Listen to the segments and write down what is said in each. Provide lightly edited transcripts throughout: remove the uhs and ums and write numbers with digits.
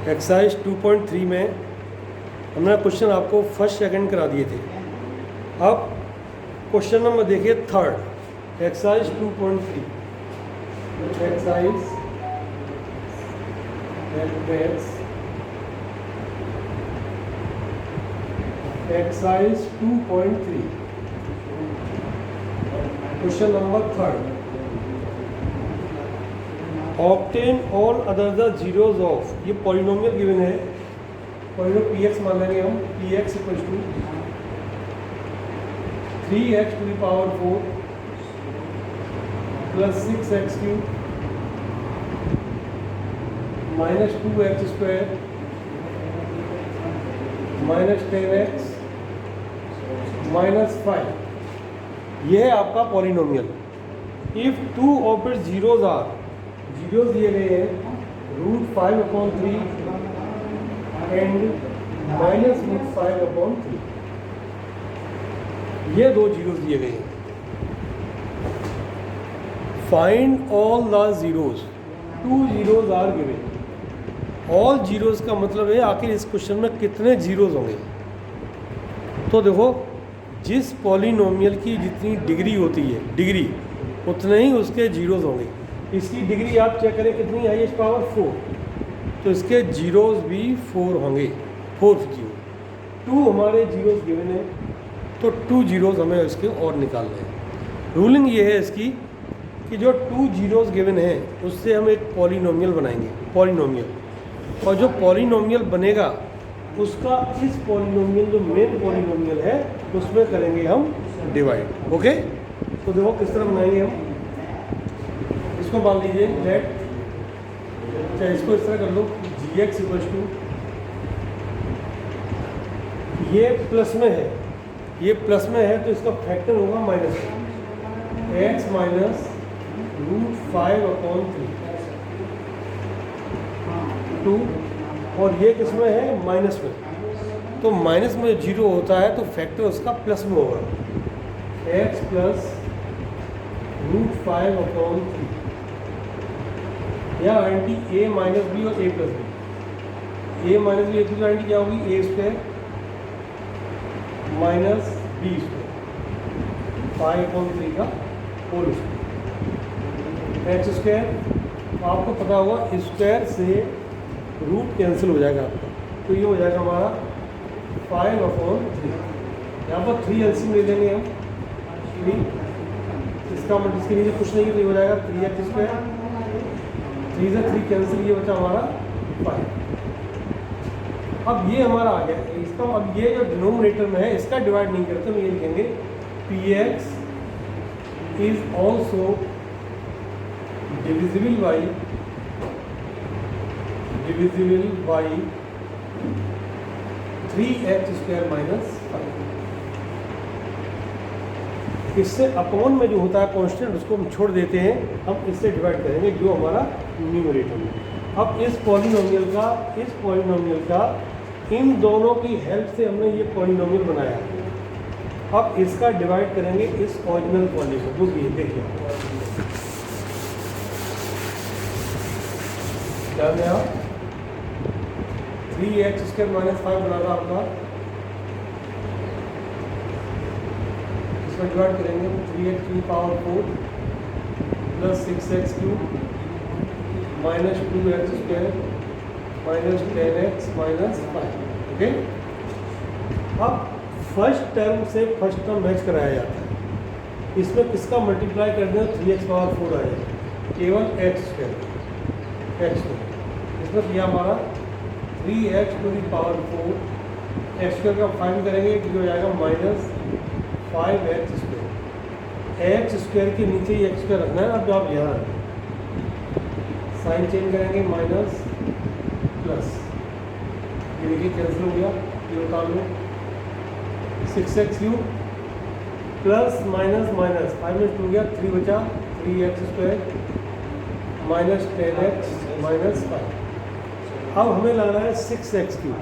Exercise 2.3 में हमने question आपको फर्स्ट सेकंड करा दिए थे। अब क्वेश्चन नंबर देखिए third, exercise 2.3। Exercise exercise 2.3 question number third. Obtain all other the zeros of, ये पॉलिनोमियल गिवन है, पॉलिनोमियल पी एक्स मान लेंगे हम, P X equal to 3x to the power 4 plus 6x cube minus 2x square minus 10x minus 5। यह है आपका polynomial. If two of its zeros are, zeros दिए गए हैं √5/3 एंड माइनस √5/3, ये दो जीरोज दिए गए हैं। Find all the zeros, two zeros are given. All zeros का मतलब है आखिर इस क्वेश्चन में कितने जीरोज होंगे। तो देखो, जिस पॉलिनोमियल की जितनी डिग्री होती है, डिग्री उतने ही उसके जीरोज होंगे। इसकी डिग्री आप चेक करें कितनी है, h पावर 4, तो इसके जीरोज भी 4 होंगे, 4 जीरो। 2 हमारे जीरोज गिवन है, तो 2 जीरोज हमें इसके और निकालने हैं। रूलिंग ये है इसकी कि जो 2 जीरोज गिवन है उससे हम एक पॉलिनोमियल बनाएंगे, पॉलिनोमियल, और जो पॉलिनोमियल बनेगा उसका इस पॉलिनोमियल, जो मेन पॉलिनोमियल है, उसमें करेंगे हम डिवाइड। ओके, तो देखो किस तरह बनाएंगे हम। इसको मान लीजिए लेट, चाहे इसको इस तरह कर लो, gx इक्वल टू, ये प्लस में है, ये प्लस में है तो इसका फैक्टर होगा माइनस x माइनस √5/3 2, और ये किस में है, माइनस में, तो माइनस में जीरो होता है तो फैक्टर उसका प्लस में होगा, x प्लस √5/3, या आइडेंटी a माइनस बी और a plus B. a minus B की आइडेंटी क्या होगी, a square minus B square 5/3 का होल स्क्वायर। एक्स स्क्वायर आपको पता होगा, स्क्वायर से रूट कैंसिल हो जाएगा आपका, तो ये हो जाएगा हमारा 5/3। यहाँ पर 3 एलसीएम ले लेंगे हम, 3, इसका मतलब इसके नीचे कुछ नहीं है, तो ये हो जाएगा 3x स्क्वायर, 3 से 3 कैंसिल, ये बचा हमारा 5। अब ये हमारा आ गया इसका। अब ये जो डिनोमिनेटर में है इसका डिवाइड नहीं करते, हम ये लिखेंगे px is also divisible by 3x square minus 5। इससे अपॉन में जो होता है कांस्टेंट, उसको हम छोड़ देते हैं, हम इससे डिवाइड करेंगे जो हमारा न्यूमरेटर में। अब इस पॉलिनोमियल का इन दोनों की हेल्प से हमने ये पॉलिनोमियल बनाया। अब इसका डिवाइड करेंगे इस ओरिजिनल पॉलिनोमियल को, भी देखिए क्या है, आप 3x स्क्वायर माइनस 5 बना था आपका, इसमें डिवाइड करेंगे 3x की power 4 plus 6x cube minus 2x square minus 10x minus 5। Okay, अब फर्स्ट टर्म से फर्स्ट टर्म मैच कराया जाता है। इसमें किसका मल्टीप्लाई कर दें, 3x पावर 4 आ जाएगा, केवल x स्क्वायर, x स्क्वायर। इसमें किया हमारा 3x to the power 4, x square का फाइंड करेंगे, जो हो जाएगा minus 5x square. X square के नीचे ही x स्क्वायर रखना है। अब जो आप यहाँ साइन चेंज करेंगे, माइनस प्लस, ये देखिए कैंसिल हो गया, ये उतार लो, 6x cube plus minus minus 5 में 2 गया, 3 बचा, 3x square minus 10x minus 5। अब हमें लाना है 6x क्यूब,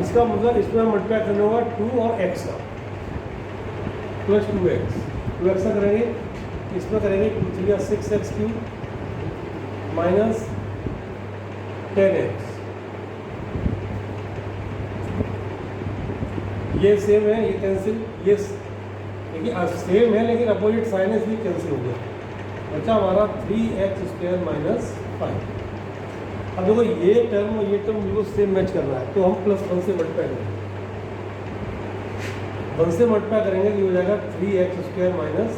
इसका मतलब इसमें मल्टीप्लाई करना होगा 2 और x का, प्लस 2x का करेंगे, इसमें करेंगे 2 3 6x क्यूब माइनस 10x, ये सेम है, ये कैंसिल, ये देखिए सेम है लेकिन अपोजिट साइन है इसलिए कैंसिल हो गया, बचा हमारा 3x² माइनस 5। अब देखो ये टर्म और ये टर्म बिल्कुल सेम मैच कर रहा है, तो हम +1 से मल्टीप्लाई करेंगे, 1 से मल्टीप्लाई करेंगे तो ये हो जाएगा 3x² माइनस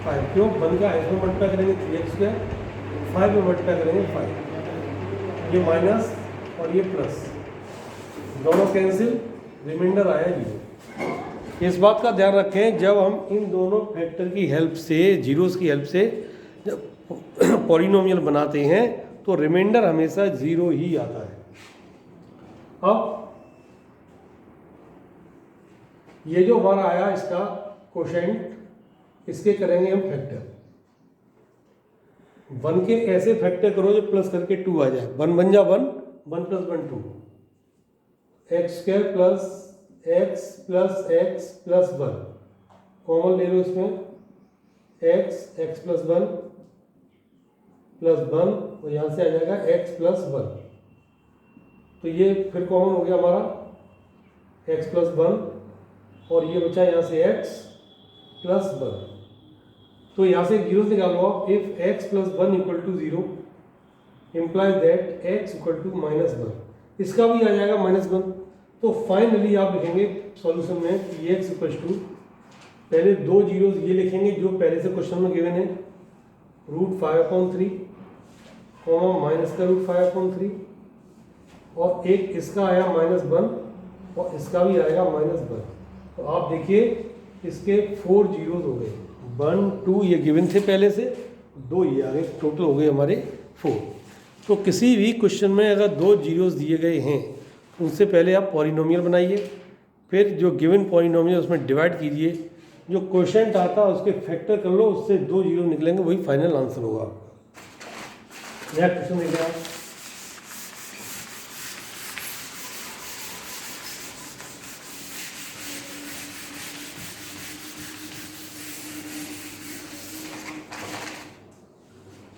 5। क्यों? 1 का इसमें मल्टीप्लाई करेंगे 3x², 5 में मल्टीप्लाई करेंगे 5, ये माइनस और ये प्लस, दोनों कैंसिल, रिमाइंडर आया 0। इस बात का ध्यान रखें जब हम इन दोनों फैक्टर की हेल्प से, जीरोस की हेल्प से जब पॉलिनोमियल बनाते हैं तो रिमाइंडर हमेशा 0 ही आता है। अब ये जो हमारा आया इसका कोशेंट, इसके करेंगे हम फैक्टर। 1 के ऐसे फैक्टर करो जो प्लस करके 2 आ जाए, 1 बन जा 1, 1 + 1 2, x² plus x plus x plus 1, common ले लो इसमें, x प्लस 1 प्लस 1 और यहाँ से आ जाएगा x प्लस 1, तो ये फिर कॉमन हो गया हमारा x प्लस 1 और ये बचा यहाँ से x प्लस 1। तो यहाँ से 0 निकालो आप, if x plus 1 equal to 0 implies that x equal to -1, इसका भी आ जाएगा -1। तो फाइनली आप लिखेंगे सॉल्यूशन में कि x इक्वल टू, पहले 2 जीरोस ये लिखेंगे जो पहले से क्वेश्चन में गिवन है, √5/3 -√5/3, और एक इसका आया -1 और इसका भी आएगा -1। तो आप देखिए इसके 4 जीरोस हो गए, 1 2 ये गिवन थे पहले से, 2 ये आ गए, टोटल हो गए हमारे 4। तो किसी भी क्वेश्चन में अगर 2 जीरोस दिए गए हैं उनसे पहले आप पॉलिनोमियल बनाइए, फिर जो गिवन पॉलिनोमियल उसमें डिवाइड कीजिए, जो क्वोशिएंट आता है उसके फैक्टर कर लो, उससे 2 जीरो निकलेंगे, वही फाइनल आंसर होगा। नया क्वेश्चन देखिए आप,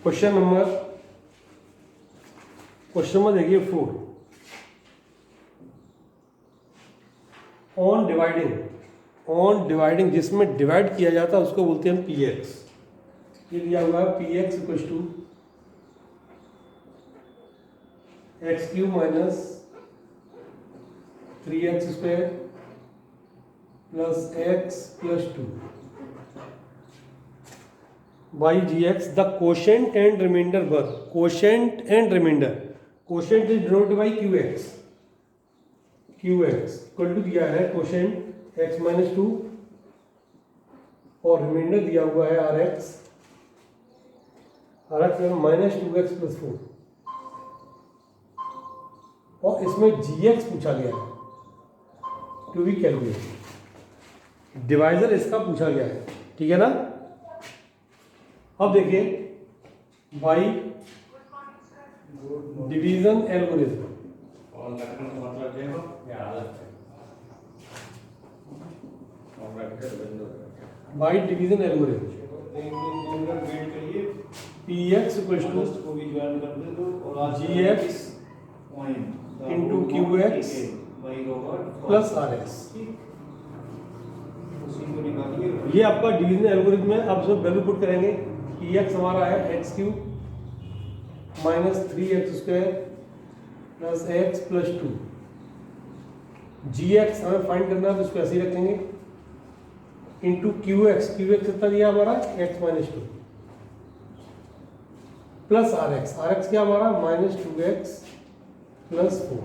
क्वेश्चन नंबर देखिए 4, ऑन डिवाइडिंग जिसमें डिवाइड किया जाता है उसको बोलते हैं px। ये दिया हुआ है px equal to x³ minus 3x² plus x plus 2 by gx। The quotient and remainder were, quotient and remainder, quotient is denoted by qx equal to दिया है कोशेंट x माइनस 2 और रिमाइंडर दिया हुआ है rx -2x प्लस 4, और इसमें gx पूछा गया है टू बी कैलकुलेटेड, डिवाइजर इसका पूछा गया है, ठीक है ना। अब देखिए by division algorithm, by division algorithm px equal to gx into qx plus rx। ये आपका डिवीजन एल्गोरिथम है। अब सब वैल्यू पुट करेंगे, px हमारा है x³ minus 3x² plus x plus 2, gx हमें फाइंड करना है तो इसको ऐसे ही रखेंगे, इंटू qx कितना दिया हमारा x माइनस 2 प्लस rx क्या हमारा -2x प्लस 4।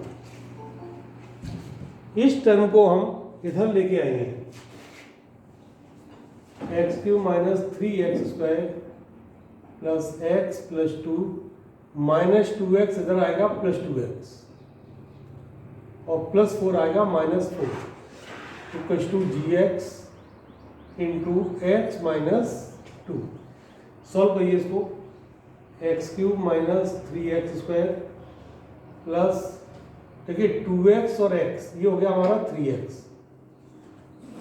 इस टर्म को हम इधर लेके आएंगे, x³ minus 3x² plus x plus 2 -2x इधर आएगा प्लस 2x और प्लस 4 आएगा -4 equal to gx into x minus 2। Solve करिए इसको, x³ माइनस 3x² प्लस देखिए 2x और x, ये हो गया हमारा 3x,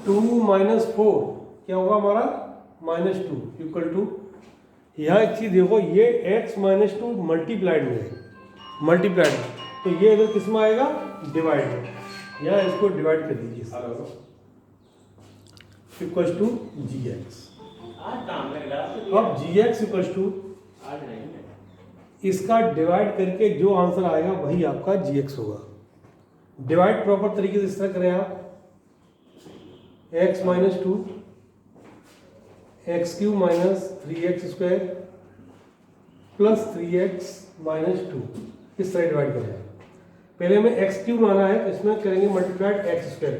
2 माइनस 4 क्या होगा हमारा -2 इक्वल टू, यहाँ एक चीज़ देखो, ये x माइनस 2 मल्टीप्लाइड में है, मल्टीप्लाइड, तो ये इधर किस में आएगा, डिवाइड में, यहाँ इसको डिवाइड कर दीजिए, इक्वल टू जी एक्स। अब जी एक्स इक्वल टू इसका डिवाइड करके जो आंसर आएगा वही आपका जी एक्स होगा। डिवाइड प्रॉपर तरीके से इस तरह करें आप, X minus two X cube minus 3x² plus 3x minus 2, इस तरह डिवाइड करें। पहले हमें एक्स क्यू माना है तो इसमें करेंगे मल्टीप्लाइड एक्स स्क्वायर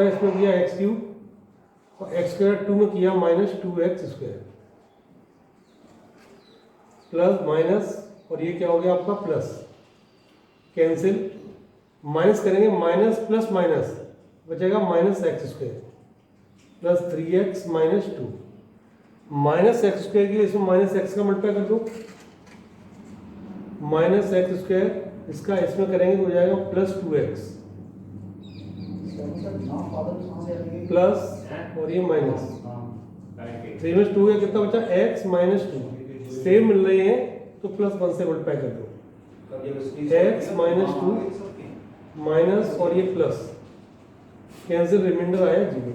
इसमें किया एक्स क्यू और एक्स स्क्वायर 2 में किया माइनस 2x² प्लस माइनस, और ये क्या हो गया आपका प्लस, कैंसिल, माइनस करेंगे, माइनस प्लस माइनस बचेगा minus x² plus 3x minus 2, minus x² के लिए इसमें माइनस x का मल्टीप्लाई कर दो, माइनस x², इसका इसमें करेंगे तो हो जाएगा प्लस 2x प्लस, और ये माइनस 3 में 2 है, कितना बचा x माइनस 2, सेम मिल रहे हैं तो प्लस 1 से मल्टीप्लाई कर दो, x माइनस 2 माइनस और ये प्लस, कैंसिल, रिमाइंडर आया 0।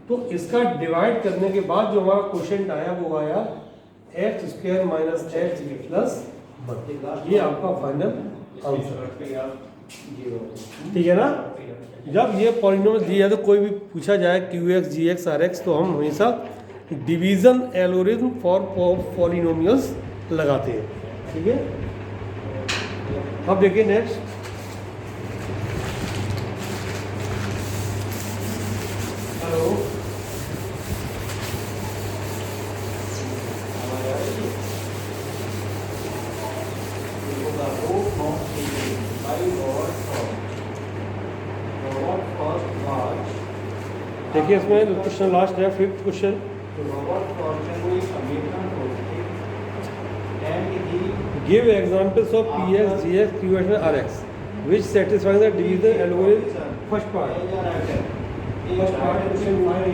तो इसका डिवाइड करने के बाद जो हमारा क्वेश्चन आया वो आया x² माइनस x प्लस 1, ये आपका फाइनल आंसर, ठीक है ना। जब ये पॉलिनोमियल दिया तो कोई भी पूछा जाए QX GX RX तो हम हमेशा डिवीजन एल्गोरिथम फॉर पॉलिनोमियल्स लगाते हैं, ठीक है। अब देखिए नेक्स्ट, हेलो, देखिए इसमें क्वेश्चन लास्ट है, 5th question, give examples of PX GX QX and RX which satisfy the division algorithm। First part question find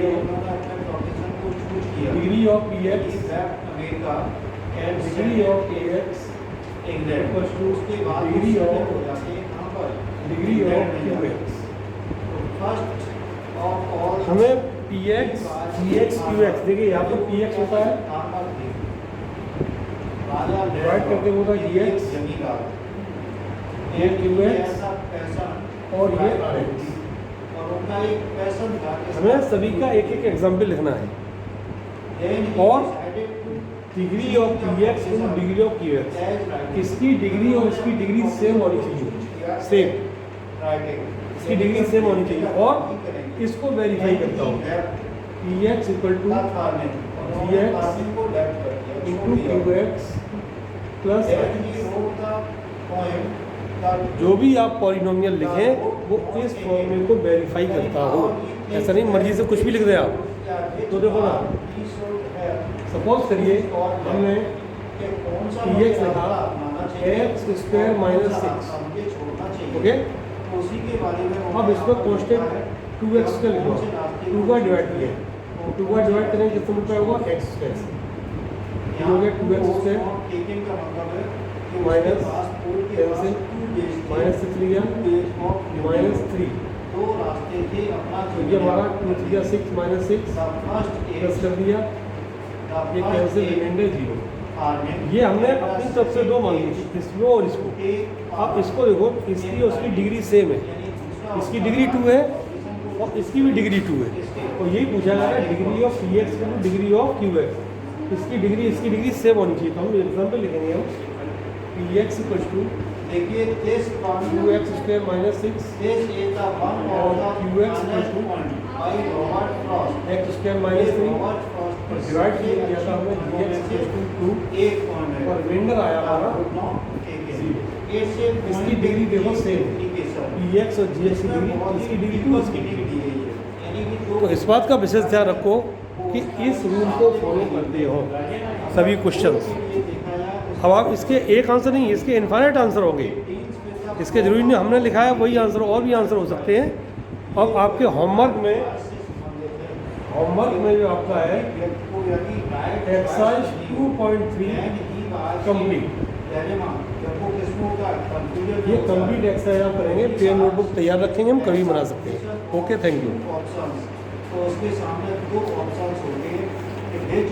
degree of PX degree of AX equals two degree of QX। हमें PX GX QX, देखिए यहाँ पर PX होता है, divide करके होगा GX, ये QX और ये RX। हमें सभी का एक एक एग्जाम्पल लिखना है, और डिग्री ऑफ PX और डिग्री ऑफ QX, इसकी डिग्री और इसकी डिग्री सेम होनी चाहिए, सेम, इसकी डिग्री सेम होनी चाहिए, और इसको वेरीफाई करता हूँ, PX equal to GX into QX plus, जो भी आप पॉलिनोमियल लिखें वो इस फॉर्मूले को वेरीफाई करता हो, ऐसा नहीं मर्जी से कुछ भी लिख दें आप। तो देखो ना, सपोज करिए हमने PX लिखा x² माइनस 6, ओके, अब इसमें कॉन्स्टेंट 2x का लिखो, 2 का डिवाइड किया, 2 का डिवाइड करेंगे कितना मिलता होगा x², हो गया 2x² माइनस कैंसिल, माइनस 6 लिया माइनस 3, तो ये हमारा 2 3 6 माइनस 6 प्लस कर दिया, ये कैंसिल, रिमाइंडर 0। ये हमने अपनी तरफ से 2 मांगी थी, इसको और इसको। अब इसको देखो, इसकी और उसकी डिग्री सेम है, इसकी डिग्री 2 है और इसकी भी डिग्री 2 है, तो यही पूछा जा रहा है degree of PX two degree of QX, इसकी डिग्री सेम होनी चाहिए। तो हम एग्जाम्पल लिखेंगे, हम PX इक्वल टू, देखिए 2x² माइनस 6 और QX equal to x² minus 3, और डिवाइड किया था हमने GX इक्वल टू 2 और रिमाइंडर आया हमारा 0। इसकी डिग्री देखो सेम, PX और GX की डिग्री, इसकी डिग्री 2, इसकी डिग्री। तो इस बात का विशेष ध्यान रखो कि इस रूल को फॉलो करते हो सभी क्वेश्चंस। अब आप इसके एक आंसर नहीं, इसके इनफाइनाइट आंसर होंगे, इसके जरूरी नहीं हमने लिखा है वही आंसर, और भी आंसर हो सकते हैं। अब आपके होमवर्क में जो आपका है एक्सरसाइज 2.3 कंप्लीट, ये कंप्लीट एक्सरसाइज आप करेंगे, पेन नोटबुक तैयार रखेंगे, हम कभी बना सकते हैं। Okay, thank you. ऑप्शंस, तो उसके सामने दो ऑप्शंस होंगे कि which